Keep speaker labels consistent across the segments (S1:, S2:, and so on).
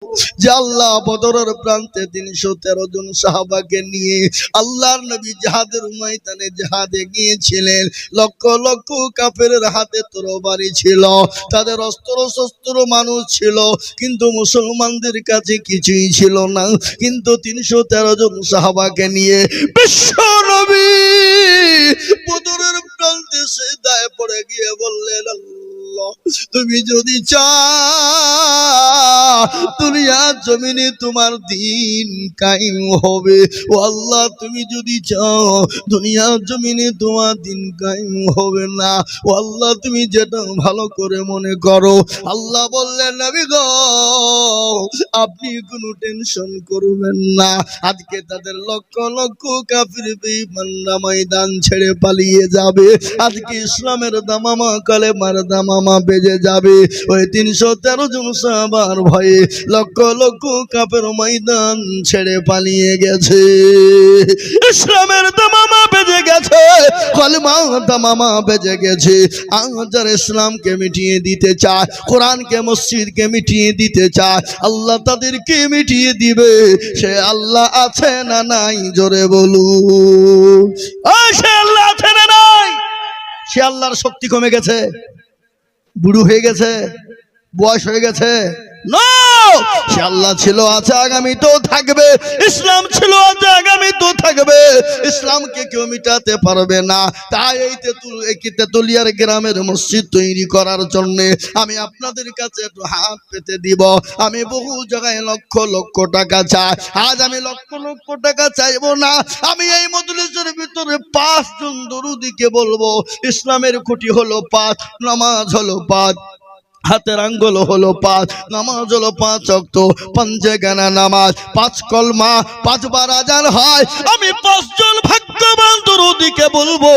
S1: যে আল্লাহ বদরের প্রান্তে 313 জন সাহাবাকে নিয়ে আল্লাহর নবী জিহাদের ময়দানে জিহাদে গিয়েছিলেন। লক্ষ লক্ষ কাফেরের হাতে তরবারি ছিল, তাদের অস্ত্র শস্ত্র মানুষ ছিল, কিন্তু মুসলমানদের কাছে কিছুই ছিল না। কিন্তু 313 জন সাহাবাকে নিয়ে বিশ্ব নবী বদরের প্রান্তে সিজদায় পড়ে গিয়ে বললেন, আল্লাহ তুমি যদি চাও দুনিয়ার জমিনে তোমার দিন কায়েম হবে। ও আল্লাহ তুমি যদি চাও দুনিয়ার জমিনে তোমার দিন কায়েম হবে না। ও আল্লাহ তুমি যেটা ভালো করে মনে করো। আল্লাহ বললেন, নবী গো আপনি কোনো টেনশন করবেন না। আজকে তাদের লক্ষ লক্ষ কাফির বেঈমানরা ময়দান ছেড়ে পালিয়ে যাবে। আজকে ইসলামের দামামা কালেমার দামামা বেজে যাবে। ওই 313 জন সাহাবার ভয়ে লক্ষ লক্ষ কাফের ময়দান ছেড়ে পালিয়ে গেছে। ইসলামের দামামা বেজে গেছে, কালেমার দামামা বেজে গেছে। আজ ইসলামকে মিটিয়ে দিতে চায়, কোরআনকে মসজিদকে মিটিয়ে দিতে চায়, আল্লাহ তাদেরকে মিটিয়ে দিবে। সে আল্লাহ আছে না নাই জোরে বলুন। সে আল্লাহ আছে না নাই? সে আল্লাহর শক্তি কমে গেছে, বুড়ো হয়ে গেছে, বয়স হয়ে গেছে? না, সে আল্লাহ ছিল, আছে, আগামী তো থাকবে। ইসলাম ছিল, আছে, আগামী তো থাকবে। ইসলামকে কেউ মিটাতে পারবে না। তাই এই তেতুলিয়ার গ্রামের মসজিদ তৈরি করার জন্য আমি আপনাদের কাছে একটু হাত পেতে দিব। আমি বহু জায়গায় লক্ষ লক্ষ টাকা চাই। আজ আমি লক্ষ লক্ষ টাকা চাইবো না। আমি এই মজলিসের ভিতরে 5 জন দরুদীকে বলবো, ইসলামের খুঁটি হলো 5, নামাজ হলো 5, হাতের আঙ্গুল হলো 5, নামাজ হলো 5 ওয়াক্ত, পাঞ্জেগানা নামাজ, 5 কলমা, 5 বার আযান হয়। আমি 5 জন ভাগ্যবান দরুদীকে বলবো,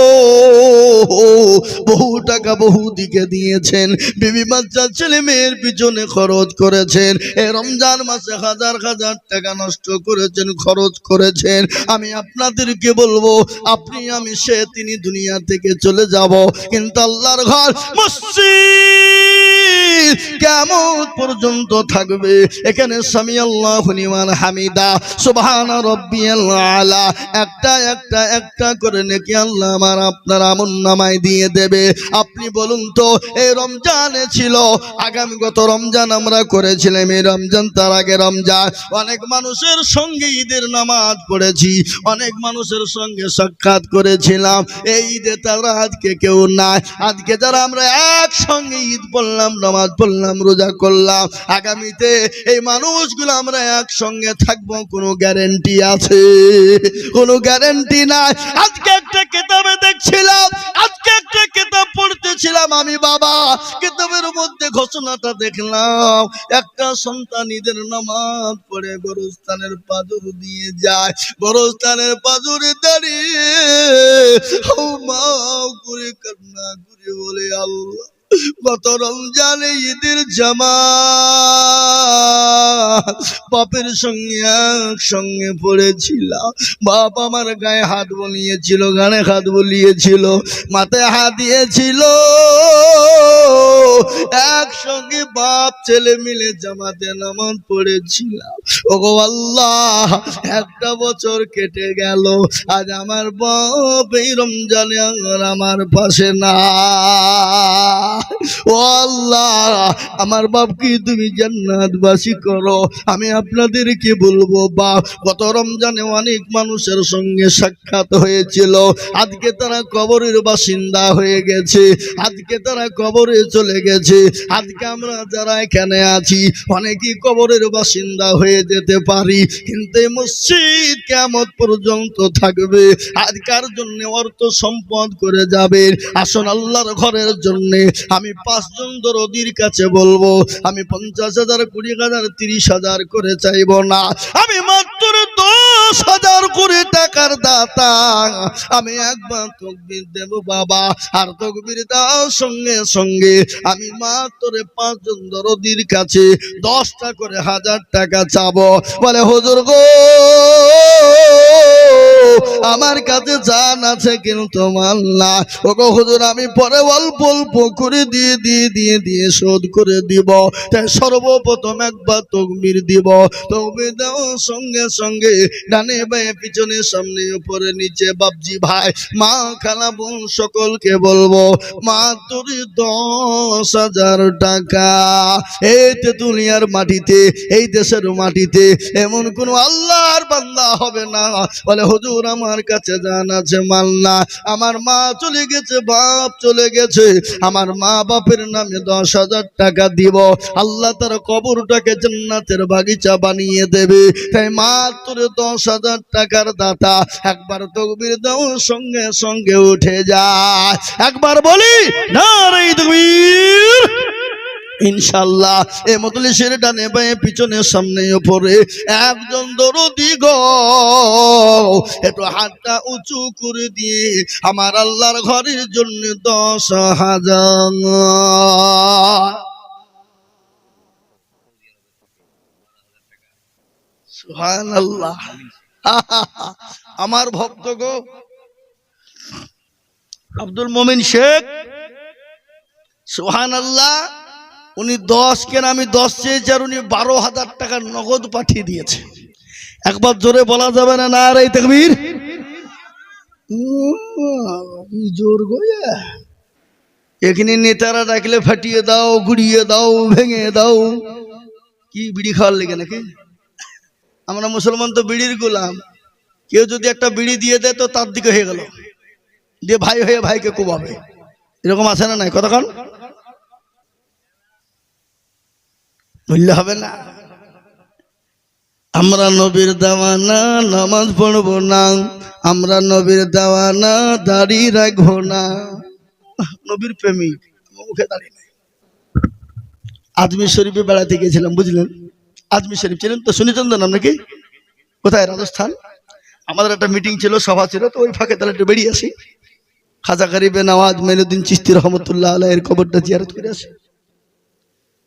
S1: বহু টাকা বহু দিকে দিয়েছেন, বিবি বাচ্চা ছেলে মেয়ের পিছনে খরচ করেছেন, এই রমজান মাসে হাজার হাজার টাকা নষ্ট করেছেন, খরচ করেছেন। আমি আপনাদেরকে বলবো, আপনি আমি সে তিনি দুনিয়া থেকে চলে যাব, কিন্তু আল্লাহর ঘর মসজিদ কিয়ামত পর্যন্ত থাকবে। এখানে সামি আল্লাহু লিমান হামিদা, সুবহান রাব্বিয়াল আলা, একটা একটা একটা করে নেকি আল্লাহ আমার আপনার আমলনামায় দিয়ে দেবে। আপনি বলুন তো, এই রমজানে ছিল, আগামী গত রমজান আমরা করেছিলাম, এই রমজান তার আগে রমজান, অনেক মানুষের সঙ্গে ঈদের নামাজ পড়েছি, অনেক মানুষের সঙ্গে সাক্ষাৎ করেছিলাম। এই ঈদে তারা আজকে কেউ নাই। আজকে যারা আমরা একসঙ্গে ঈদ পড়লাম, নামাজ পড়লাম, রোজা করলাম, আগামীতে এই মানুষগুলো আমরা একসঙ্গে থাকবো, কোনো গ্যারেন্টি আছে? কোনো গ্যারেন্টি নাই। আজকে একটা কিতাবে দেখছিলাম, আজকে একটা কিতাব পড়তেছিলাম আমি বাবা, কিতাবের মধ্যে ঘোষণাটা দেখলাম, একটা সন্তান ঈদের নামাজ পড়ে গোরস্থানের পাথর দিয়ে যায়, গোরস্থানের পাথরে দাঁড়িয়ে হাউ মাউ করে কান্না করে বলে, আল্লাহ গত রমজানে ঈদের জামাত বাপের সঙ্গে একসঙ্গে পড়েছিলাম, বাপ আমার গায়ে হাত বলিয়েছিল, গানে হাত বলিয়েছিল, মাথায় হাত দিয়েছিল, একসঙ্গে বাপ ছেলে মিলে জামাতে নামাজ পড়েছিলাম। ওগো আল্লাহ, একটা বছর কেটে গেল, আজ আমার বাপ এই রমজানে আমার পাশে না। ও আল্লাহ, আমার বাপকে তুমি জান্নাতবাসী করো। আমি আপনাদেরকে বলবো, বাপ গত রমজানে অনেক মানুষের সঙ্গে সাক্ষাৎ হয়েছিল, আজকে তারা কবরের বাসিন্দা হয়ে গেছে, আজকে তারা কবরে চলে গেছে। আজকে আমরা যারা এখানে আছি অনেকেই কবরের বাসিন্দা হয়ে যেতে পারি, কিন্তু এই মসজিদ কিয়ামত পর্যন্ত থাকবে। আজকার জন্য অর্থ সম্পদ করে যাবে। আসুন আল্লাহর ঘরের জন্য আমি 5 জন দরদির কাছে বলবো, আমি 50,000, 20,000, 30,000 করে চাইবো না, আমি মাত্র 10,000 করে টাকার দাতা। আমি একবার তাকবীর দেব বাবা, আর তাকবীর দেওয়ার সঙ্গে সঙ্গে আমি মাত্র 5 জন দরদির কাছে 10টা করে 1000 টাকা চাবো। বলে হুজুর গো, আমার কাছে জান আছে কিন্তু মাল না। ওগো হুজুর আমি পরে অল্প অল্প করে দিয়ে শোধ করে দিব। তাই সর্বপ্রথম একবার তাকবীর দিব, তাকবীর দেওয়ার সঙ্গে সঙ্গে ডানে বাঁয়ে পিছনে সামনে উপরে নিচে বাপজি ভাই মা খালা বোন সকলকে বলবো মাত্র 10,000 টাকা। এই তেতুলিয়ার মাটিতে, এই দেশের মাটিতে এমন কোন আল্লাহর বান্দা হবে না বলে হুজুর আমার কাছে জান আছে মাল না, আমার মা চলে গেছে, বাপ চলে গেছে, আমার মা বাপের নামে 10,000 টাকা দিব, আল্লাহ তার কবরটাকে জান্নাতের বাগিচা বানিয়ে দেবে। তাই মাত্র 10,000 টাকার দাতা একবার তাকবীর দেওয়ার সঙ্গে সঙ্গে উঠে যায়। একবার বলি নারে তাকবীর। ইনশাআল্লাহ এই মজলিসের ডানে বাঁয়ে পিছনে সামনে উপরে একজন দরদি গো একটু হাতটা উঁচু করে দিয়ে আমার আল্লাহর ঘরের জন্য 10,000। সুবহানাল্লাহ। আমার ভক্ত গো আব্দুল মোমিন শেখ, সুবহানাল্লাহ, উনি 10 কেন আমি 10 চেয়েছি আর উনি 12,000 টাকা নগদ পাঠিয়ে দিয়েছে। একবার জোরে বলা যাবে না নারে তাকবীর? জোর গোয়া এখানে নেতারা ডাকলে ফাটিয়ে দাও, গুড়িয়ে দাও, ভেঙে দাও। কি বিড়ি খাওয়ার লেগে নাকি? আমরা মুসলমান তো বিড়ির গোলাম। কেউ যদি একটা বিড়ি দিয়ে দেয় তো তার দিকে হয়ে গেল, দিয়ে ভাই হয়ে ভাইকে কোবাবে, এরকম আছে না নাই? কতক্ষণ বললে হবে না? আমরা নবীর দেওয়ানা নামাজ পড়বো না, আমরা নবীর দেওয়ানা দাড়ি রাখবো না। নবীর প্রেমিক, মুখে দাড়ি নাই। আজমির শরীফে বেড়াতে গিয়েছিলাম, বুঝলেন? আজমির শরীফ ছিলেন তো, শুনেছেন তো নাম নাকি? কোথায়? রাজস্থান। আমাদের একটা মিটিং ছিল, সভা ছিল, তো ওই ফাঁকে তাহলে একটু বেরিয়ে আসি। খাজা গরিবে নওয়াজ মঈনুদ্দিন চিশতি রহমতুল্লাহ আলাইহির কবরটা জিয়ারত করে আসি।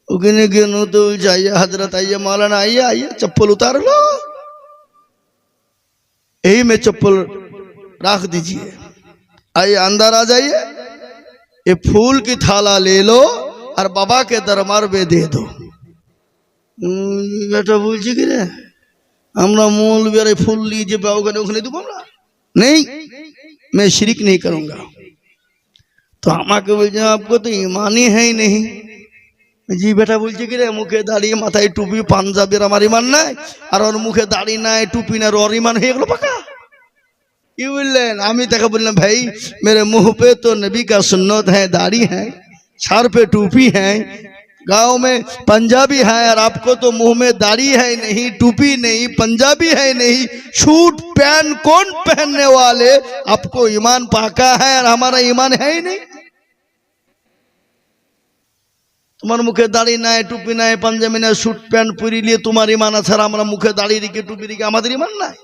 S1: ওখানে গিয়ে তো আইয়া हजरत आइए मौलाना आइए आइए चप्पल उतार लो, यही में चप्पल रख दीजिए, आइए अंदर आ जाइए, ये फूल की थाला ले लो और बाबा के दरबार में दे दो। बेटा बोलছি কি রে, আমরা मौलवी আর फूल लीजिए ওখানে ওখানে দেব আমরা? नहीं, मैं शिरक नहीं करूंगा। तो আমাকে বলছে आपको तो ईमान ही है ही नहीं। জি বেটা বলছে কি রে, মুখে দাঁড়িয়ে মাথায় টুপি পাঞ্জাবের আমার ইমান নাই, আর ওর মুখে দাড়ি নাই টুপি না, ওর ইমান হয়ে গেল পাকা। কি বললেন? আমি তাকে বললাম भाई मेरे मुंह पे तो नबी का सुन्नत है, दाढ़ी है, सर पे टूपी है, गांव में पंजाबी है, और आपको तो मुंह में दाढ़ी है नहीं, टूपी नहीं, पंजाबी है नहीं, सूट पैंट कौन पहनने वाले? आपको ईमान पाका है और हमारा ईमान है ही नहीं। তোমার মুখে দাড়ি নাই, টুপি নাই, পাঞ্জাবি নাই, স্যুট প্যান্ট পরিয়ে তোমার ইমান আছে, আর আমরা মুখে দাড়ি রেখে টুপি রেখে আমাদের ইমান নাই।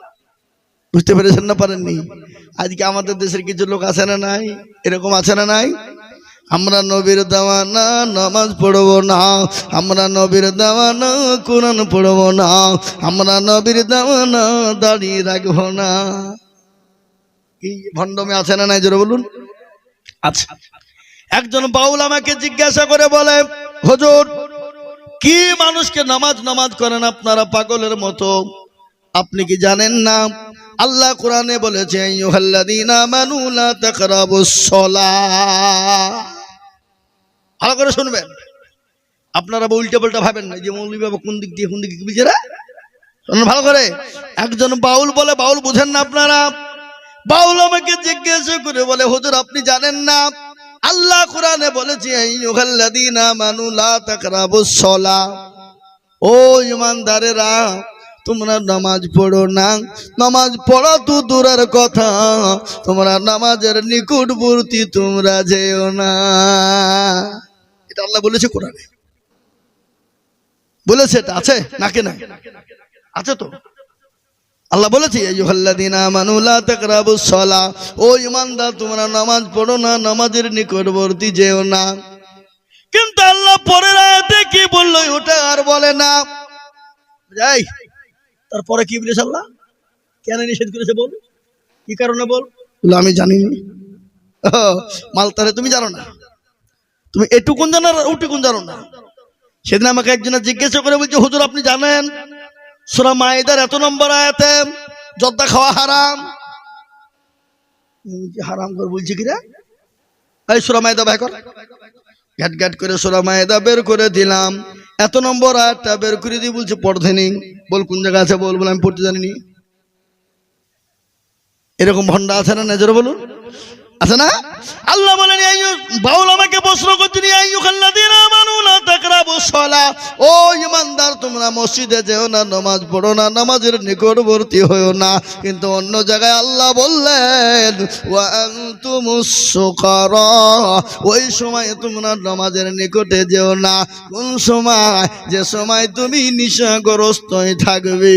S1: বুঝতে পেরেছেন না পারেননি? আজকে আমাদের দেশের কিছু লোক আছে না নাই, এরকম আছে না নাই? আমরা নবীর দেওয়ানা নামাজ পড়বো না, আমরা নবীর দেওয়ানা কোরআন পড়বো না, আমরা নবীর দেওয়ানা দাড়ি রাখবো না। এই ভণ্ডমে আছে না নাই জোরে বলুন? আচ্ছা, একজন বাউল আমাকে জিজ্ঞাসা করে বলে হুজুর কি মানুষকে নামাজ নামাজ করেন আপনারা পাগলের মতো? আপনি কি জানেন না আল্লাহ কোরআনে বলেছে আইয়ুহাল্লাযীনা আমানু লা তাকরাবুস সালাহ। ভালো করে শুনবেন, আপনারা উল্টা পাল্টা ভাবেন না যে মৌলভী বাবা কোন দিক দিয়ে কোন দিকে কি বলছে রে। শুনুন ভালো করে। একজন বাউল বলে, বাউল বুঝেন না আপনারা? বাউল আমাকে জিজ্ঞাসা করে বলে হুজুর আপনি জানেন না আল্লাহ কোরআনে বলেছে আইয়ুহাল্লাযীনা আমানু লা তাকরাবুস সালাহ, ও ঈমানদারেরা তোমরা নামাজ পড়ো না। নামাজ পড়া তো দূরের কথা, তোমরা নামাজের নিকটবর্তী তোমরা যেও না। এটা আল্লাহ বলেছে কোরআনে, বলেছে। এটা আছে নাকি না? আছে তো। আল্লাহ বলেছে আইয়ুহাল্লাযীনা আমানু লা তাকরাবুস সালাহ, ও ঈমানদার তোমরা নামাজ পড়ো না, নামাজের নিকটবর্তী যেও না। কিন্তু আল্লাহ পরের আয়াতে কি বলল ওটা আর বলে না। যাই তারপরে কি বলেছে আল্লাহ, কেন নিষেধ করেছে বল? কি কারণে বল? আমি জানি মালতারে তুমি জানো না, তুমি এটুকুন জানো আর ওটুকুন জানো না। সেদিন আমাকে একজনে জিজ্ঞাসা করে বলছে, হুজুর আপনি জানেন সূরা মাইদার এত নম্বর আয়াতে জর্দা খাওয়া হারাম? হারাম করে বলছে কিরা? এই সূরা মাইদা বের কর। ঘাট ঘাট করে সূরা মাইদা বের করে দিলাম, এত নম্বর আয়াতটা বের করে দিয়ে বলছে পড়তে নেই। বল কোন জায়গা আছে বল? বলে আমি পড়তে জানিনি। এরকম ভন্ডা আছে না? নজরে বলুন, আছে না? আল্লাহ বলেন, বাউল আমাকে প্রশ্ন করছেন, আইয়ুহাল্লাযীনা আমানু লা তাকরাবুস সালাহ, ও ঈমানদার তোমরা মসজিদে যেও না, নামাজ পড়ো না, নামাজের নিকটবর্তী হয়ো না। কিন্তু অন্য জায়গায় আল্লাহ বললেন ওয়া আনতুমুস সুকারা, ওই সময় তোমরা নামাজের নিকটে যেও না। কোন সময়? যে সময় তুমি নেশাগ্রস্তই থাকবে।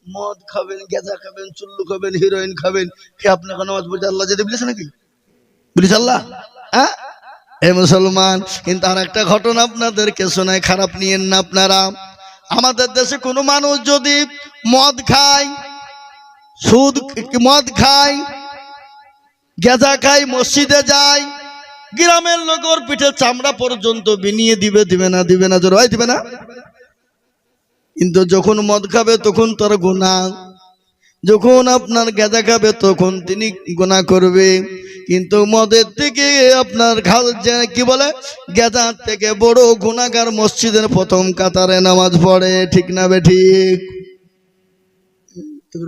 S1: মদ খাবেন, গেঁজা খাবেন, চুল্লু খাবেন, হিরোইন খাবেন, খেয়ে আপনাকে নামাজ পড়তে আল্লাহ যেতে বলেছে নাকি? বলেছে আল্লাহ? হ্যাঁ এ মুসলমান, কিন্তু আর একটা ঘটনা আপনাদেরকে শোনায়, খারাপ নিয়েন না আপনারা। আমাদের দেশে কোনো মানুষ যদি মদ খায়, মদ খায়, গেঁজা খায়, মসজিদে যায়, গ্রামের লোক ওর পিঠে চামড়া পর্যন্ত বিনিয়ে দিবে। দিবে না? দিবে না? জোর হয় দিবে না? কিন্তু যখন মদ খাবে তখন তার গুনাহ, যখন আপনার গেঁজা খাবে তখন তিনি গুনাহ করবে। কিন্তু মদের থেকে আপনার কি বলে, গেঁজার থেকে বড় গুনাহগার মসজিদের প্রথম কাতারে নামাজ পড়ে। ঠিক না বেঠিক?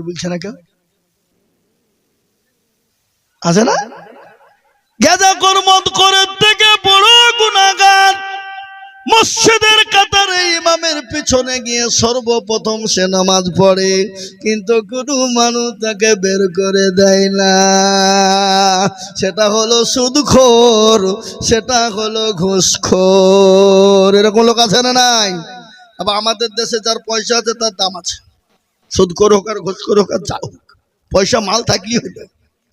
S1: বলছে না কেউ? আছে না? গেঁজা কর মদ করার থেকে বড় গুনাহগার মসজিদের কাতারে ইমামের পিছনে গিয়ে সর্বপ্রথম সে নামাজ পড়ে, কিন্তু কোনো মানুষ তাকে বের করে দেয় না। সেটা হলো সুদখোর, সেটা হলো ঘুষখোর। এরকম লোক আছে না নাই? আবার আমাদের দেশে যার পয়সা আছে তার দাম আছে, সুদখোর হোক আর ঘুষখোর হোক আর যা হোক, পয়সা মাল থাকলেই হইল।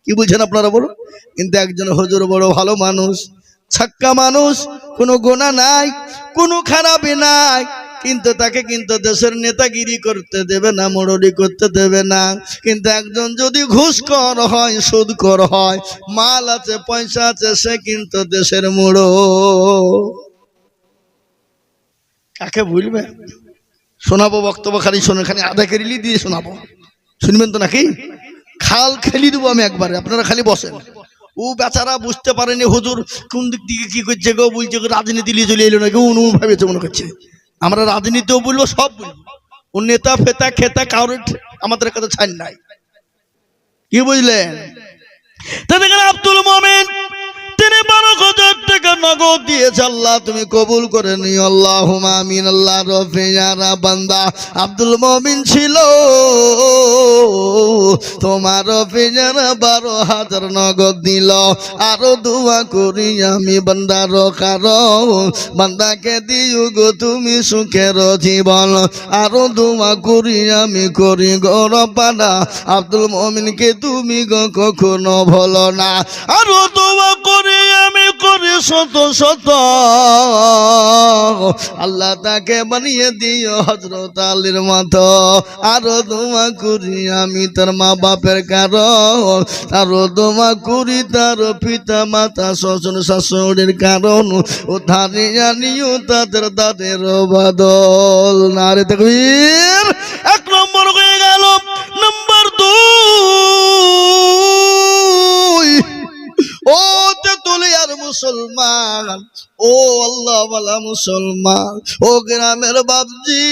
S1: কি বলছেন আপনারা বলুন? কিন্তু একজন হুজুর বড় ভালো মানুষ, ছাক্কা মানুষ, কোনো গুনাহ নাই, কোনো খারাপই নাই, কিন্তু তাকে কিন্তু দেশের নেতাগিরি করতে দেবে না, মোড়লি করতে দেবে না। কিন্তু একজন যদি ঘুষখোর হয়, সুদখোর হয়, মাল আছে, পয়সা আছে, সে কিন্তু দেশের মোড়ল। কাকে বলবে? শোনাবো বক্তব্য, খালি শোনেন, খালি আধা কেরিলি দিয়ে শোনাবো, শুনবেন তো নাকি? খাল খেলি দেবো আমি একবারে, আপনারা খালি বসেন। ও বেচারা বুঝতে পারেনি হুজুর কোন দিক থেকে কি করছে গো, বলছে রাজনীতি নিয়ে চলে এলো নাকি, উনি ভাবেছে মনে করছে আমরা রাজনীতিও বলবো, সব বলবো। ও নেতা ফেতা খেতা কারোর আমাদের কাছে ছাড় নাই। কি বুঝলেন? তা দেখেন আব্দুল মোমিন তিনি 12,000 টাকা নগদ দিয়েছে। আল্লাহ তুমি কবুল করে নিও, আল্লাহুম্মা আমিন। আল্লাহ রফিয়ারা বান্দা আব্দুল মোমিন ছিল, তোমার রফিয়ারা 12,000 নগদ দিল। আরো দোয়া করি আমি বান্দার কারণ, বান্দাকে দিও গো তুমি সুখের জীবন। আরো দোয়া করি আমি, করি গো রব্বানা, আব্দুল মোমিনকে তুমি গো কখনো ভুলো না। আরো দোয়া করি আমি, করি শত শত, আল্লাহ তাকে বানিয়ে দিও হযরত আলীর মতো। আরো দোয়া করি আমি তার মা বাপের কারণ, আরো দোয়া করি তার পিতা মাতা শ্বশুর শাশুড়ির কারণ, ও ধারে আনিও তাদের দাদের বদল। নারে তাকবীর। 1 নম্বর হয়ে গেল। নম্বর 2, ও তেতুলিয়ার মুসলমান, ও আল্লাহ ওয়ালা মুসলমান, ও গ্রামের বাপজি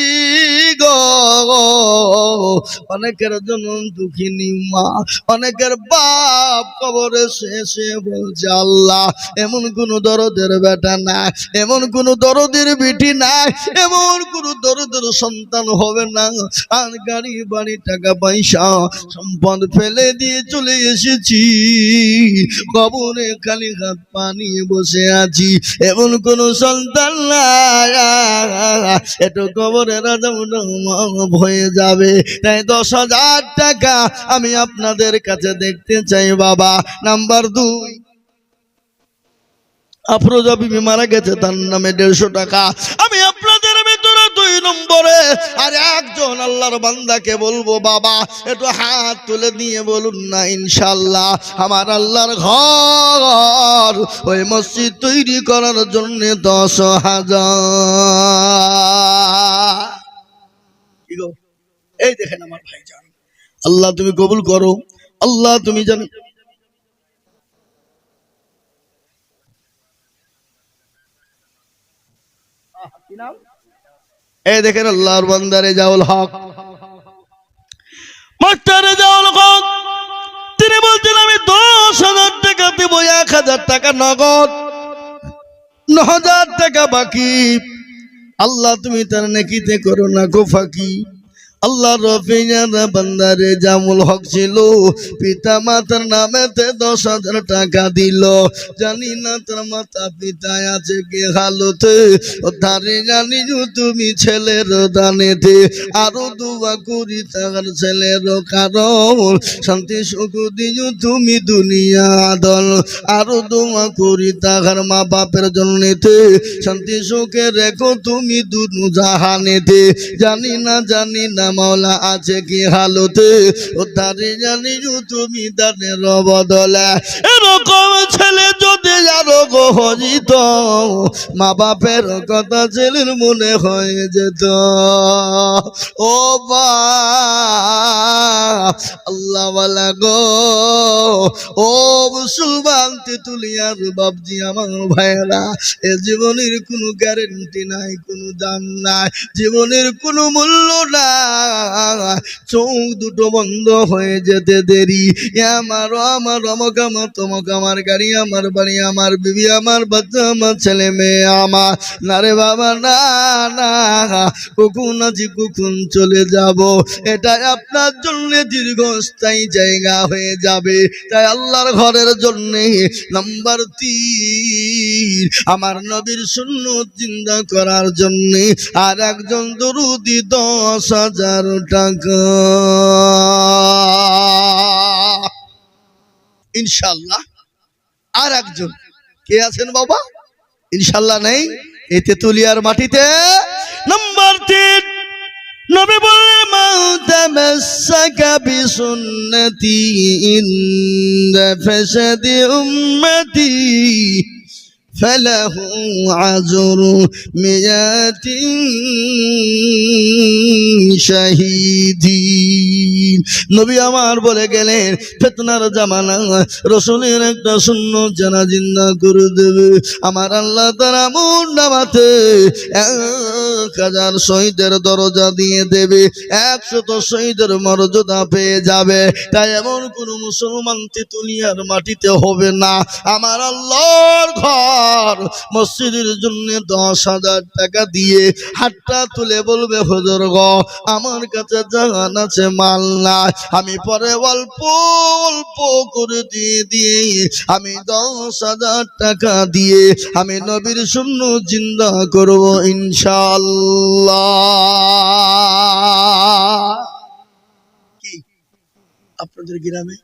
S1: গো, অনেকের জন্য দুঃখিনী মা, অনেকের বাপ কবরে শেষে বলছে আল্লাহ এমন কোন দরদের বেটা নাই, এমন কোন দরদের বেটি নাই, এমন কোন দরদের সন্তান হবে না, আর গাড়ি বাড়ি টাকা পয়সা সম্পদ ফেলে দিয়ে চলে এসেছি, কবরে খালি হাত পানি বসে আছি, এমন কোন সন্তান নাই, একটু কবরে রাজা হয়ে যাবে। তাই 10,000 টাকা আমি আপনাদের কাছে দেখতে চাই বাবা। নাম্বার 2, আফরোজা বিবি মারা গেছে, তার নামে 150 টাকা আমি আপনাদের ভিতরে 2 নম্বরে আর একজন আল্লাহর বান্দাকে বলবো বাবা একটু হাত তুলে দিয়ে বলুন না ইনশাআল্লাহ আমার আল্লাহর ঘর ওই মসজিদ তৈরি করার জন্য 10,000। কি গো এই দেখেন আমার ভাইজান, আল্লাহ তুমি কবুল করো, আল্লাহ তুমি জানো। এই দেখেন আল্লাহর বান্দা রেজাউল হক, মাস্টার রেজাউল হক, তিনি বলছেন আমি 10,000 টাকা দেব, 1,000 টাকা নগদ, 9,000 টাকা বাকি। আল্লাহ তুমি তার নেকিতে করো না গো ফাঁকি। আল্লাহ রফিয়ানা বান্দারে জামুল হক ছিল, পিতা মাতার নামেতে 10,000 টাকা দিল। জানি না তার মাতা পিতায় আছে কি হালতে, ও তারে জানি তুমি ছেলের দানেতে। আরো দোয়া করি তার ছেলের কারণ শান্তি সুখ দিও তুমি দুনিয়া দল। আরো দোয়া করি তাহার মা বাপের জন্যতে, শান্তি সুখে রেখো তুমি দুনু জাহানেতে। জানি না মাওলা আছে কি হালতে, ও তারে জানি তুমি দানের বদলে। এরকম ছেলে যদি আরো গো হইত, মা বাপের কথা ছেলের মনে হয়ে যেত। ও বা আল্লাহ ওয়ালা গো, ও মুসলমান তেতুলিয়ার বাপজি আমার ভাইরা, এ জীবনের কোনো গ্যারেন্টি নাই, কোনো দাম নাই, জীবনের কোনো মূল্য নাই। চোখ দুটো বন্ধ হয়ে যেতে দেরি। আমার অমক আমার তমক, আমার গাড়ি আমার বাড়ি আমার বিবি আমার বাচ্চা আমার ছেলে মেয়ে আমার, না রে বাবা না না, কখন আছি কখন চলে যাব, এটাই আপনার জন্য দীর্ঘস্থায়ী জায়গা হয়ে যাবে। তাই আল্লাহর ঘরের জন্য নাম্বার 3 আমার নবীর সুন্নত জিন্দা করার জন্য আর একজন দরুদি 10,000 টাকা ইনশাআল্লাহ। আর একজন কে আছেন বাবা? ইনশাআল্লাহ নেই এই তেতুলিয়ার মাটিতে। নাম্বার 3 নবী বললেন মান তামাসসাকা বিসুন্নতি ইনদা ফাসাদি উম্মতি ফালাহু আজরু 100 শাহীদিন। নবী আমার বলে গেলেন ফিতনার জামানা রাসূলের একটা সুন্নাত জানা জিন্দা করে দেবে, আমার আল্লাহ তার আমল নামাতে 1,000 শহীদের দরজা দিয়ে দেবে, 100 শহীদের মর্যাদা পেয়ে যাবে। তাই এমন কোন মুসলমান তেতুলিয়ার মাটিতে হবে না। আমার আল্লাহর ঘর মসজিদের জন্য 10,000 টাকা দিয়ে হাতটা তুলে বলবে হুজুর গো আমার কাছে জান আছে মাল নাই, আমি পরে অল্প অল্প করে দিয়ে আমি 10,000 টাকা দিয়ে আমি নবীর সুন্নাত জিন্দা করব ইনশাআল্লাহ। কি আপনাদের গ্রামে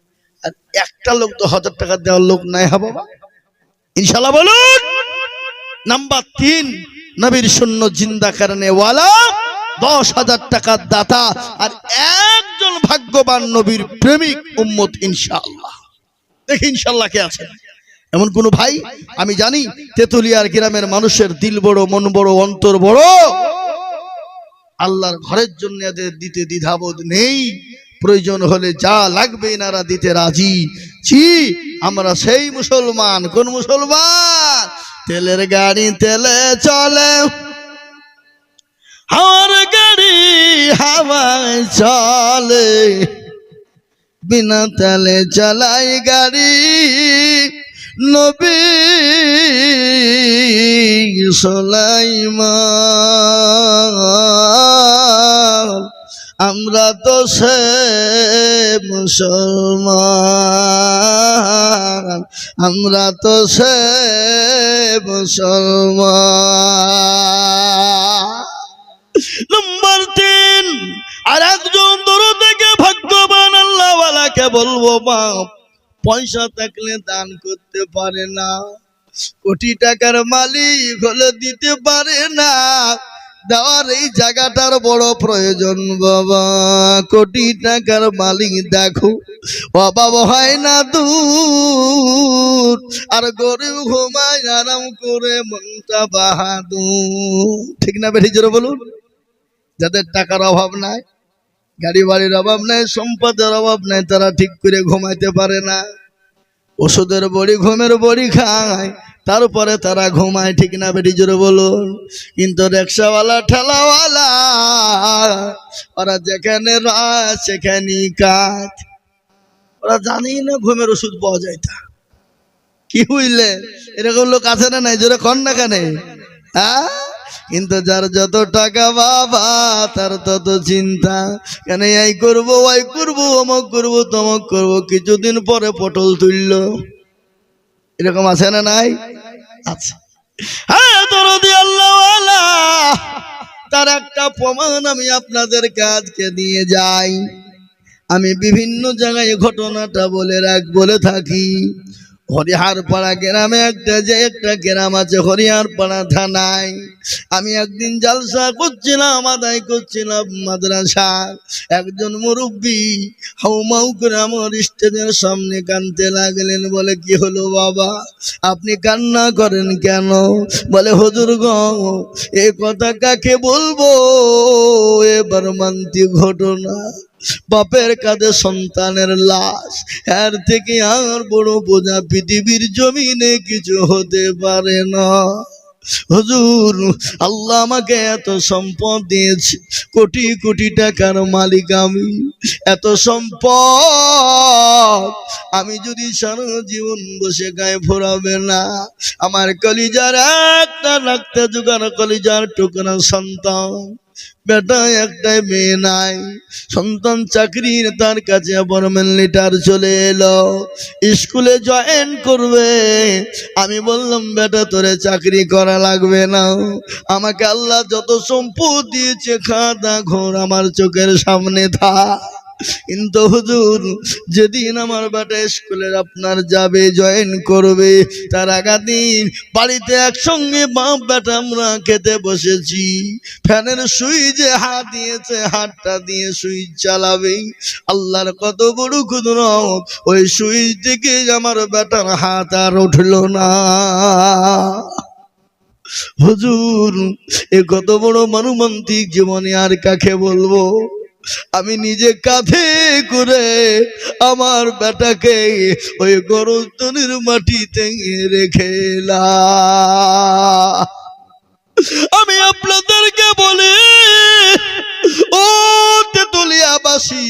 S1: আর একটা লোক 10,000 টাকা দেওয়ার লোক নাই? হ্যাঁ বাবা ইনশাআল্লাহ বলুন। নাম্বার 3 নবীর সুন্নাত জিন্দা করনে ওয়ালা 10,000 টাকার দাতা আর একজন ভাগ্যবান নবীর প্রেমিক উম্মত ইনশাআল্লাহ। দেখি ইনশাআল্লাহ কে আছেন এমন কোন ভাই? আমি জানি তেতুলিয়ার গ্রামের মানুষের দিল বড়, মন বড়, অন্তর বড়, আল্লাহর ঘরের জন্য এদের দিতে দ্বিধাবোধ নেই। প্রয়োজন হলে যা লাগবে এনারা দিতে রাজি। জি আমরা সেই মুসলমান। কোন মুসলমান? তেলের গাড়ি তেলে চলে, হাওয়ার গাড়ি হাওয়ায় চলে, বিনা তেলে চালাই গাড়ি নবী সুলাইমান। আমরা তো সে মুসলমান, আমরা তো সে মুসলমান। নাম্বার 3 আর একজন দূর থেকে ভাগ্যবান আল্লাহওয়ালাকে বলবো বাপ পয়সা থাকলে দান করতে পারে না, কোটি টাকার মালিক হলে দিতে পারে না, দেওয়ার এই জায়গাটার বড় প্রয়োজন বাবা। কোটি টাকার মালিক দেখো, অভাব হয় না দূর, আর গরিব ঘুমায় আরাম করে মনটা বাহাদুর। ঠিক না বেশি জোরে বলুন? যাদের টাকার অভাব নাই, গাড়ি বাড়ির অভাব নাই, সম্পদের অভাব নাই, তারা ঠিক করে ঘুমাইতে পারে না। ওষুধের বড়ি, ঘুমের বড়ি খায়, তারপরে তারা ঘুমায়। ঠিক না বেটি জোরে বলুন? কিন্তু রিক্সাওয়ালা, ঠেলাওয়ালা, ওরা যেখানে রাত সেখানে কাজ। ওরা জানি না ঘুমের ওষুধ পাওয়া যায় তা। কি বুঝলে? এরকম লোক আছে না নাই? জোরে কন না কেন? হ্যাঁ, কিন্তু যার যত টাকা বাবা তার তত চিন্তা। কেন এই করবো, ওই করবো, অমক করবো, তমক করবো, কিছুদিন পরে পটল তুললো। এরকম আছে না নাই? আচ্ছা, হ্যাঁ, দরদি আল্লাহওয়ালা, তার একটা প্রমাণ আমি আপনাদেরকে আজকে দিয়ে যাই। আমি বিভিন্ন জায়গায় ঘটনাটা বলে থাকি। হরিহারপাড়া গ্রামে একটা গ্রাম আছে, হরিহারপাড়া থানায়। আমি একদিন জালসা করছিলাম, আদায় করছিলাম মাদ্রাসা। একজন মুরব্বী হাউমাউ করে আমার স্টেজের সামনে কাঁদতে লাগলেন। বলে, কি হলো বাবা, আপনি কান্না করেন কেন? বলে, হুজুর গো, এ কথা কাকে বলবো, এবার মর্মান্তিক ঘটনা। বাপের কাঁধে সন্তানের লাশ, এর থেকে আর বড় বোঝা পৃথিবীর জমিনে কিছু হতে পারে না। হুজুর, আল্লাহ আমাকে এত সম্পদ দিয়েছে, কোটি কোটি টাকার মালিক আমি। এত সম্পদ আমি যদি সারা জীবন বসে গায়ে ভরাবে না, আমার কলিজার একটা রাখতে জোগাড়, কলিজার টুকরা সন্তান, বেটা একটাই, মেয়ে নাই। সন্তান চাকরির, তার কাছে অ্যাপয়েন্টমেন্ট লেটার চলে এলো, স্কুলে জয়েন করবে। আমি বললাম, বেটা তোরে চাকরি করা লাগবে না, আমাকে আল্লাহ যত সম্পদ দিয়েছে, খাদা ঘোর আমার চোখের সামনে থাক। কিন্তু হুজুর, যেদিন আমার বেটা স্কুলের আপনার যাবে, জয়েন করবে, তার আগা দিন বাড়িতে একসঙ্গে বাপ বেটা আমরা খেতে বসেছি। ফ্যানের সুইচে হাত দিয়েছে, হাতটা দিয়ে সুইচ চালাবে। আল্লাহর কত বড় কুদরত, ওই সুইচ থেকে আমার বেটার হাত আর উঠলো না। হুজুর, এ কত বড় মর্মান্তিক জীবনে আর কাকে বলবো? আমি নিজে কাঁধে করে আমার বেটাকে ওই গরজনের মাটিতে রেখে এলাম। আমি আপনাদেরকে বলি, ও তেতুলিয়াবাসী,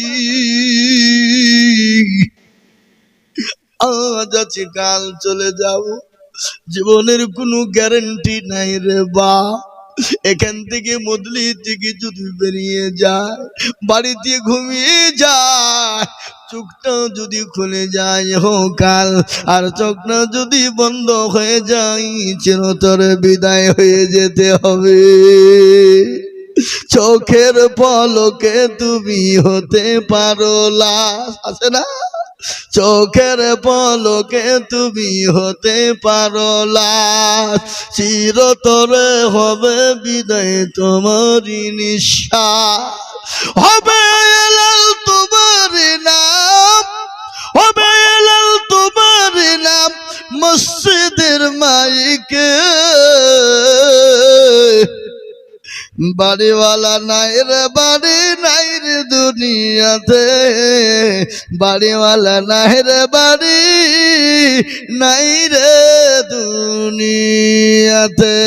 S1: আজ আছে কাল চলে যাব, জীবনের কোনো গ্যারান্টি নাই রে বা। এখান থেকে মদলি থেকে যদি বেরিয়ে যায়, বাড়িতে ঘুমিয়ে যায়, চোখটা যদি খুলে যায় কাল, আর চোখটা যদি বন্ধ হয়ে যায়, চিরতরে বিদায় হয়ে যেতে হবে। চোখের পলকে তুমি হতে পারো লাশ, আছে না? চোখের পলকে তুমি হতে পারো লাশ, চিরতরে হবে বিদায় তোমারই নিঃশ্বাস। হবে এলাল তোমার নাম, হবে এলাল তোমার নাম, মসজিদের মাইকে। বাড়িওয়ালা নাই রে, বাড়ি নাই রে দুনিয়াতে, বাড়িওয়ালা নাই রে, বাড়ি নাই রে দুনিয়াতে।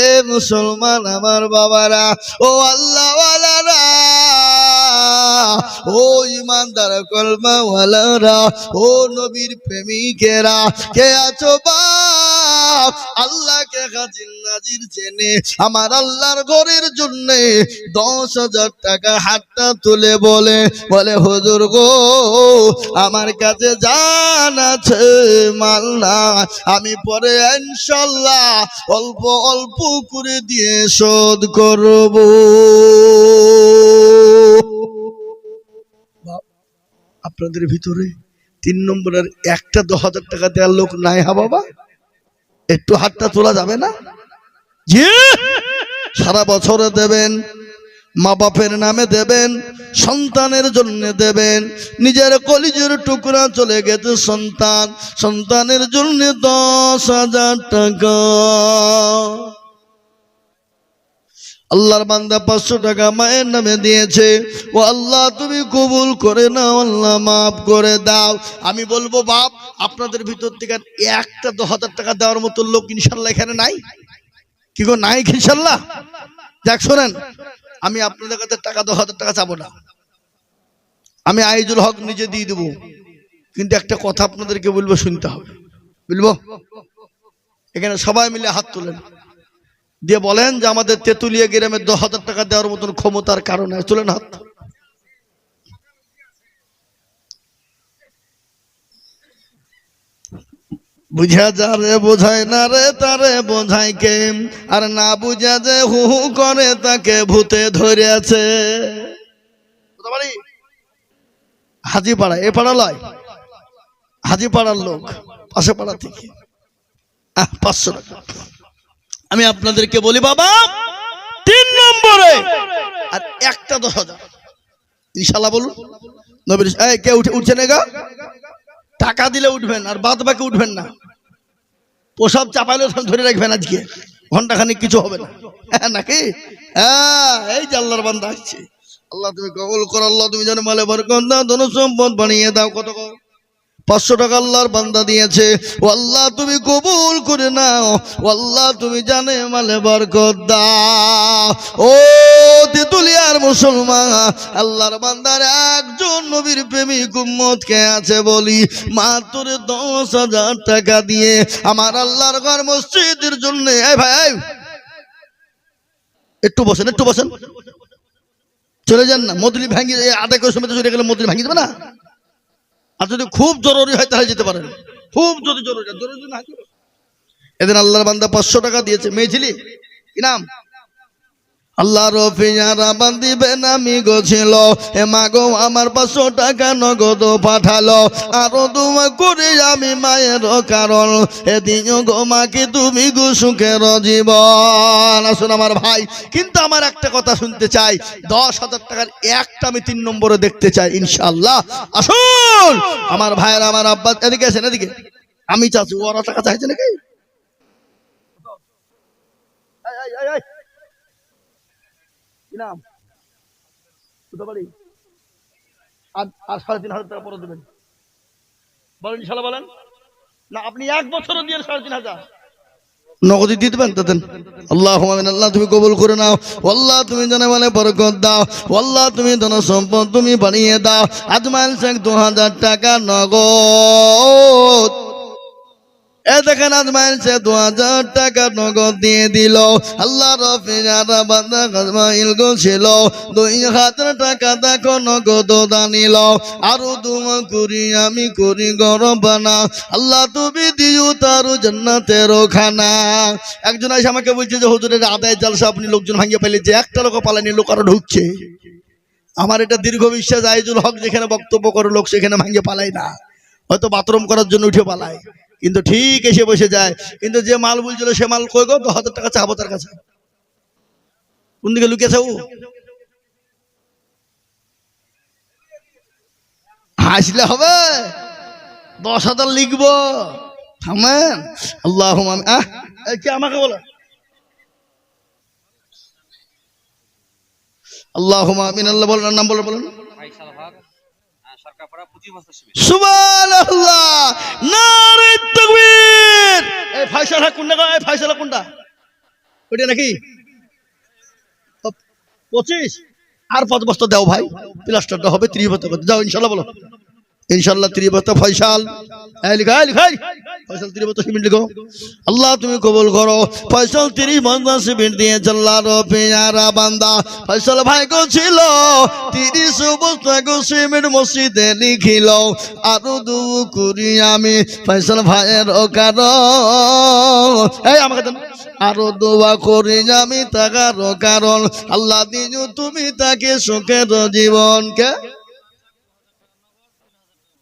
S1: এ মুসলমান আমার বাবারা, ও আল্লাহওয়ালারা, ও ইমানদার কলমাওয়ালারা, ও নবীর প্রেমিকেরা, কে আছো বাপ আল্লাহকে হাজির নাজির জেনে আমার আল্লাহর ঘরের জন্য 10,000 টাকা হাতটা তুলে বলে, হুজুর গো, আমার কাছে জান আছে, মাল না, আমি পরে ইনশাআল্লাহ অল্প অল্প করে দিয়ে শোধ করব। আপনাদের ভিতরে 3 নম্বরের একটা 10,000 টাকা দেওয়ার লোক নাই? হা বাবা, একটু হাতটা তোলা যাবে না? জি, সারা বছরে দেবেন, মা বাপের নামে দেবেন, সন্তানের জন্য দেবেন। নিজের কলিজের টুকরা চলে গেছে সন্তান, সন্তানের জন্য 10,000 টাকা। আল্লাহর বান্দা 500 টাকা মায়ের নামে দিয়েছে। ও আল্লাহ তুমি কবুল করে নাও, আল্লাহ মাফ করে দাও। আমি বলবো বাপ, আপনাদের ভিতর থেকে একটা 10,000 টাকা দেওয়ার মতো লোক ইনশাল্লাহ এখানে নাই? কি গো, নাই ইনশাল্লাহ? দেখ শোনেন, আমি আপনাদের কাছে টাকা 10,000 টাকা চাবো না, আমি আইজুল হক নিজে দিয়ে দেবো। কিন্তু একটা কথা আপনাদেরকে বলবো, শুনতে হবে। বলবো? এখানে সবাই মিলে হাত তোলেন, দিয়ে বলেন যে আমাদের তেতুলিয়া গ্রামে 10,000 টাকা দেওয়ার মতন ক্ষমতার কারণে। তোলেন হাত। বুঝা যা রে বোঝায় না রে তারে বোঝায় কে, আর না বুঝা যে হু হু করে তাকে ভূতে ধরেছে। হাজিপাড়া, এ পাড়া লয়, হাজিপাড়ার লোক, পাশে পাড়া থেকে 500 টাকা। আমি আপনাদেরকে বলি বাবা, 3 নম্বরে আর একটা 10,000 ইনশাল্লাহ বলুন। নবীর কে উঠছে না গা? টাকা দিলে উঠবেন, আর বাদ বাকি উঠবেন না। প্রসাব চাপাইলে ধরে রাখবেন, আজকে ঘন্টাখানিক কিছু হবে না, নাকি? হ্যাঁ, এই যে আল্লাহর বান্দা আসছে। আল্লাহ তুমি কবুল করো, আল্লাহ তুমি জানো মালে বরকত দাও, ধন সম্পদ বানিয়ে দাও। কত? 500 টাকা আল্লাহর বান্দা দিয়েছে। ও আল্লাহ তুমি কবুল করে নাও, ও আল্লাহ তুমি জানে মালে বরকত দাও। ও তেতুলিয়ার মুসলমান, আল্লাহর বান্দার একজন নবীর প্রেমিক উম্মত কে আছে বলি, মাত্র 10,000 টাকা দিয়ে আমার আল্লাহর ঘর মসজিদের জন্য। এই ভাই, একটু বসেন, একটু বসেন, চলে যান না। মদলি ভাঙি আধা করে সময় চলে গেলে মদলি ভাঙি দেবে না? আর যদি খুব জরুরি হয় তাহলে যেতে পারেন, খুব যদি জরুরি। এদিন আল্লাহর বান্দা 500 টাকা দিয়েছে। মেয়ে ছিলি, কি নাম? আল্লাহ রফিয়ারা বান্দিবেন আমি গছিল, হে মাগো আমার 500 টাকা নগদ পাঠালো। আরো দোয়া করে আমি মায়ের কারণ, এদিন গো মাকে তুমি গো সুখের জীবন। আসুন আমার ভাই, কিন্তু আমার একটা কথা শুনতে চাই, 10,000 টাকার একটা আমি 3 নম্বরে দেখতে চাই ইনশাআল্লাহ। আসুন আমার ভাইয়ের, আমার আব্বা এদিকে আসেন, এদিকে। আমি চাচ্ছি ওরা টাকা চাইছে নাকি? নাম আর 3,500 টাকা পরে দেবেন, বলেন ইনশাআল্লাহ। বলেন না, আপনি 1 বছরও দিয়ে 3,500 নগদই দিয়ে দেবেন। দেন আল্লাহুম্মা আমিন। আল্লাহ তুমি কবুল করে নাও, আল্লাহ তুমি জানে মানে বরকত দাও, আল্লাহ তুমি ধন সম্পদ তুমি বানিয়ে দাও। আজমাইল শেখ 2,000 টাকা নগদ। এ দেখেন আজমাইল সে 2,000 টাকা নগদ দিয়ে দিল। আল্লাহ রফিয়ারা বান্দা আজমাইল গো ছিল 2,000 টাকা দেখো নগদ দানিল। আরো দোয়া করি আমি করি গরবানা, আল্লাহ তুমি দিও তার জান্নাতের খানা। একজন এসে আমাকে বলছে যে হুজুরের আদায় জালসা আপনি লোকজন ভাঙিয়ে ফেলে, যে একটা লোক পালানি, লোক আরো ঢুকছে। আমার এটা দীর্ঘ বিশ্বাস, আইজুল হক যেখানে বক্তব্য করে লোক সেখানে ভাঙিয়ে পালায় না, হয়তো বাথরুম করার জন্য উঠে পালায়, কিন্তু ঠিক এসে বসে যায়। কিন্তু যে মাল বলছিল সে মাল কই গো? 10,000 টাকা চাবো তার কাছে। কোন দিকে লুকিয়েছে ও? হাসলে হবে? 10,000 লিখবো, থামেন। আল্লাহুম্মা কে আমাকে বলে? আল্লাহুম্মা আমিন। আল্লাহ বলেন, নাম বলেন, বলেন। সুবহানাল্লাহ, নারে তাকবীর। এই ফয়সালা কোনটা গো? এই ফয়সালা কোনটা? ওটা নাকি 25? আর 5 বস্তা দাও ভাই, প্লাস্টারটা হবে 30 বস্তা। যাও ইনশাআল্লাহ বলো, ইনশাআল্লাহ 30 বস্তা ফয়সাল। এই লিখা, এই লিখা, ফয়সাল 30 বস্তা সিমেন্ট লিখো। আল্লাহ তুমি কবুল করো। ফয়সাল 30 বস্তা সিমেন্ট দিয়ে আল্লাহ রফিয়ারা বান্দা ফয়সাল ভাই গো ছিল 30 বস্তা গো সিমেন্ট মসজিদে লিখিল। আরো দোয়া করি আমি ফয়সাল ভাইয়ের কারণ, এই আমাকে দেন। আরো দোয়া করি আমি তাকার কারণ, আল্লাহ দিও তুমি তাকে সুখের জীবনকে।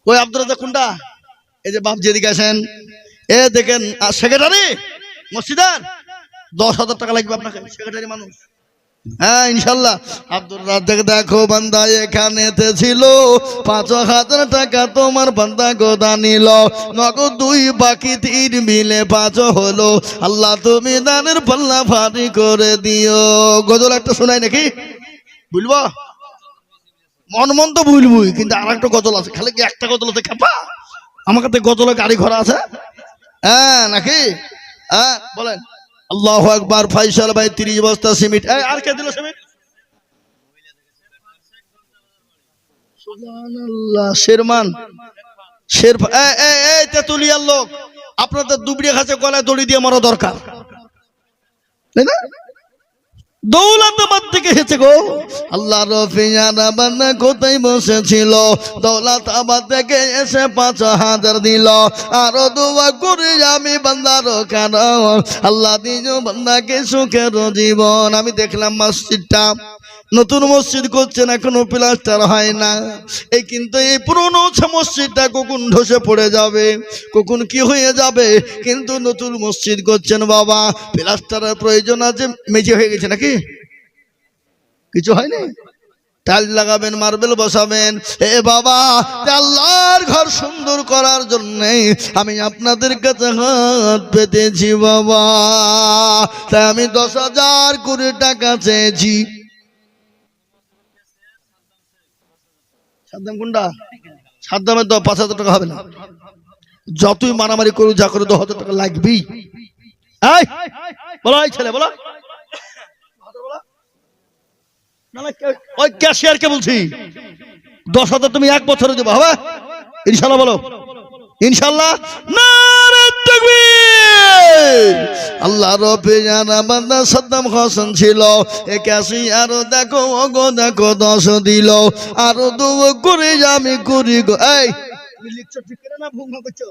S1: ওই আব্দুল রাজ্জাক কোনটা? এই যে বাপ যেদিকে আসেন, এ দেখেন সেক্রেটারি মসজিদের, 10,000 টাকা লাগবে আপনাকে, সেক্রেটারি মানুষ। হ্যাঁ ইনশাল্লাহ। আব্দুর রাজ্জাক দেখো বান্দা এখানেতে ছিল, 5,000 টাকা তোমার বান্দা গোদা নিল, নগদ 2 বাকি 3 মিলে 5 হলো। আল্লাহ তুমি দানের পাল্লা ভারী করে দিও। গজল একটা শোনাই নাকি, বুঝবো? মন তো বুঝবই, কিন্তু আর একটা গজল আছে, খালি কি একটা গজল আছে খাপা? আমার কাছে গজলের গাড়ি ঘোড়া আছে, হ্যাঁ নাকি? হ্যাঁ বলেন। আল্লাহু আকবার। ফয়সাল ভাই 30 বস্তা সিমেন্ট। আর কে দিল সিমেন্ট? সুবহানাল্লাহ। শেরমান শের এই তেতুলিয়ার লোক, আপনাদের দুবড়িয়া খাচ্ছে গলায় দড়ি দিয়ে মারা দরকার, তাই না? দৌলতাবাদ থেকে এসেছে গো। আল্লাহ রফিয়ানা বান্দা কোথায় বসেছিল, দৌলতাবাদ থেকে এসে 5,000 দিল। আরো দোয়া করি আমি বান্দার কারণ, আল্লাহ দিও বান্দাকে সুখের জীবন। আমি দেখলাম মসজিদটা নতুন মসজিদ করছেন, এখনো প্লাস্টার হয় না। এই কিন্তু এই পুরনো মসজিদটা কখন ধসে পড়ে যাবে, কখন কি হয়ে যাবে, কিন্তু নতুন মসজিদ করছেন বাবা, প্লাস্টারের প্রয়োজন আছে। মেঝে হয়ে গেছে নাকি? কিছু হয়নি? টাইল লাগাবেন, মার্বেল বসাবেন। এ বাবা, আল্লাহর ঘর সুন্দর করার জন্য আমি আপনাদের কাছে হাত পেতেছি বাবা। তাই আমি 10,000 করে টাকা চেয়েছি। সাদ্দাম কোনটা? সাদ্দামের তো 5,000 টাকা হবে না, যতই মারামারি করুক যা করে 10,000 টাকা লাগবেই। বলো এই ছেলে, বলো ওই ক্যাশিয়ারকে বলছি 10,000 তুমি 1 বছরে দেবো, হবে ইনশাল্লাহ? বলো ইনশাল্লাহ। নারে তাকবীর। আল্লাহ রবে জানা বান্দা সাদ্দাম হোসেন ছিল, এ ক্যাশিয়ারও দেখো ওগো দেখো 10 দিল। আরো দোয়া করে আমি করি গো। এই তুমি লিখছো ঠিক না, ভুল করছো?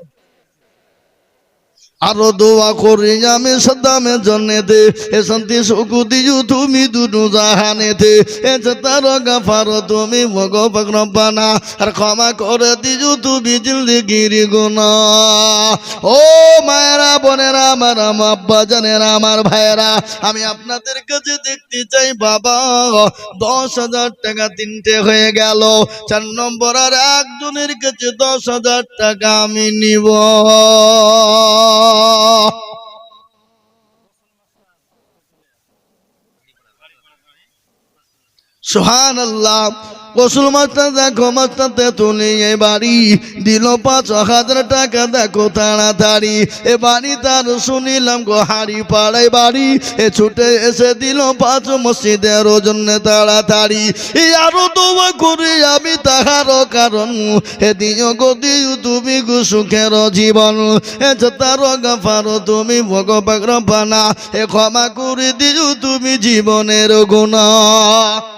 S1: আরো দোয়া করি আমি সাদ্দামের জন্য দে, এ শান্তি সুখ দিও তুমি দুটো জাহানেতে। এ তার গাফার তুমি মগো রব্বানা, আর ক্ষমা করে দিও তুমি জিন্দেগির গুনাহ। ও মায়েরা, বোনেরা আমার, আব্বা জানেরা, আমার ভাইয়েরা, আমি আপনাদের কাছে দেখতে চাই বাবা, 10,000 টাকা 3টে হয়ে গেল। 4 নম্বর আর একজনের কাছে 10,000 টাকা আমি নিব। সুবহানাল্লাহ। গোসল মাস্টার দেখো, মাস্টারতে তুলি এ বাড়ি দিল 5,000 টাকা, দেখো তাড়াতাড়ি। এ বাড়ি তার শুনিলাম গো হাড়ি পাড়ায় বাড়ি, এ ছুটে এসে দিল 5 মসজিদের জন্য তাড়াতাড়ি। আরো দোয়া করি আমি তাহারও কারণ, এ দিও গো দিও তুমি গো সুখের জীবন। এ তার গাফার তুমি ভগবান রব্বানা, এ ক্ষমা করে দিও তুমি জীবনের গুনাহ।